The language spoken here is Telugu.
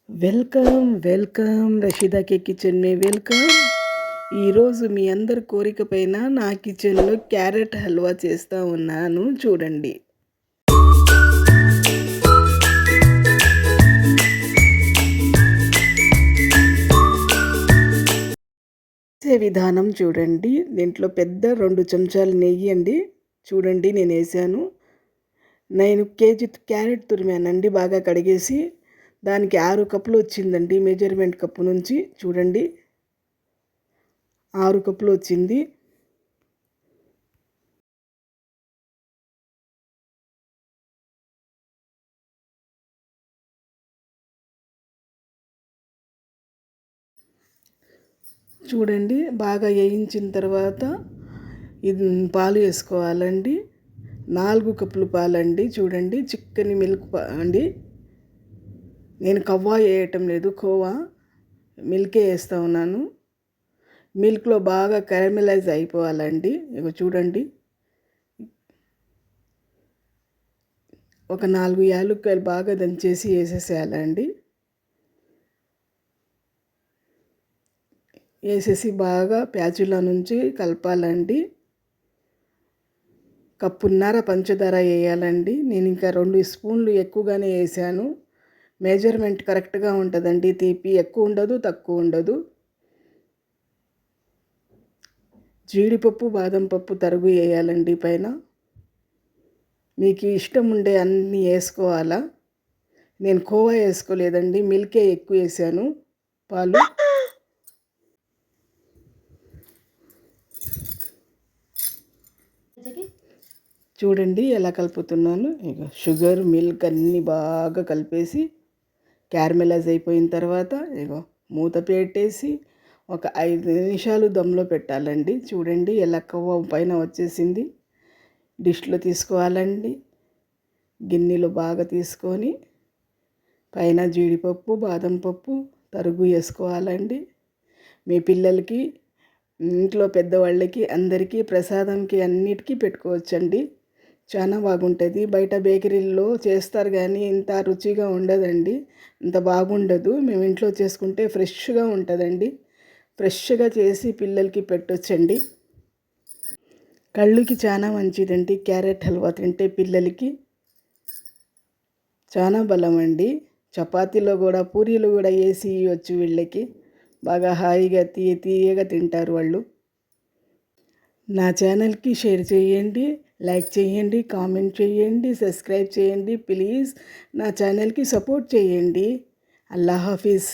వెల్కమ్ రషీదాకి కిచెన్ మే వెల్కమ్. ఈరోజు మీ అందరి కోరిక పైన నా కిచెన్లో క్యారెట్ హల్వా చేస్తూ ఉన్నాను, చూడండి. చేసే విధానం చూడండి. దీంట్లో పెద్ద 2 చెంచాలు నెయ్యి అండి. చూడండి, నేను వేసాను. 9 కేజీ క్యారెట్ తురిమానండి, బాగా కడిగేసి. దానికి 6 కప్పులు వచ్చిందండి మెజర్మెంట్ కప్పు నుంచి. చూడండి, 6 కప్పులు వచ్చింది. చూడండి, బాగా వేయించిన తర్వాత ఇది పాలు వేసుకోవాలండి. 4 కప్పులు పాలండి. చూడండి, చిక్కని మిల్క్ అండి. నేను కవ్వా వేయటం లేదు, కోవా మిల్కే వేస్తూ ఉన్నాను. మిల్క్లో బాగా క్యారమెలైజ్ అయిపోవాలండి. ఇక చూడండి, ఒక 4 యాలక్కాయలు బాగా దంచేసి వేసేసేయాలండి. వేసేసి బాగా ప్యాచుల నుంచి కలపాలండి. కప్పున్నర పంచదార వేయాలండి. నేను ఇంకా 2 స్పూన్లు ఎక్కువగానే వేసాను. మెజర్మెంట్ కరెక్ట్గా ఉంటుందండి. తీపి ఎక్కువ ఉండదు, తక్కువ ఉండదు. జీడిపప్పు, బాదం పప్పు తరుగు వేయాలండి పైన. మీకు ఇష్టం ఉండే అన్నీ వేసుకోవాలా. నేను కోవా వేసుకోలేదండి, మిల్కే ఎక్కువ వేసాను, పాలు. చూడండి ఎలా కలుపుతున్నాను. ఇక షుగర్, మిల్క్ అన్నీ బాగా కలిపేసి క్యారమెలైజ్ అయిపోయిన తర్వాత ఇగో మూత పెట్టేసి ఒక 5 నిమిషాలు దమ్లో పెట్టాలండి. చూడండి ఎలా కవ్వ పైన వచ్చేసింది. డిష్లో తీసుకోవాలండి. గిన్నెలో బాగా తీసుకొని పైన జీడిపప్పు, బాదం పప్పు తరుగు వేసుకోవాలండి. మీ పిల్లలకి, ఇంట్లో పెద్దవాళ్ళకి, అందరికీ ప్రసాదంకి అన్నిటికీ పెట్టుకోవచ్చండి. చాలా బాగుంటుంది. బయట బేకరీల్లో చేస్తారు కానీ ఇంత రుచిగా ఉండదండి, ఇంత బాగుండదు. మేము ఇంట్లో చేసుకుంటే ఫ్రెష్గా ఉంటుందండి. ఫ్రెష్గా చేసి పిల్లలకి పెట్టొచ్చండి. కళ్ళుకి చాలా మంచిదండి. క్యారెట్ హల్వా తింటే పిల్లలకి చాలా బలం అండి. చపాతీలో కూడా, పూరీలు కూడా వేసి ఇవ్వచ్చు వీళ్ళకి. బాగా హాయిగా తీయగా తింటారు వాళ్ళు. నా ఛానల్కి షేర్ చేయండి, లైక్ చేయండి, కామెంట్ చేయండి, సబ్స్క్రైబ్ చేయండి. ప్లీజ్ నా ఛానల్కి సపోర్ట్ చేయండి. అల్లా హాఫీజ్.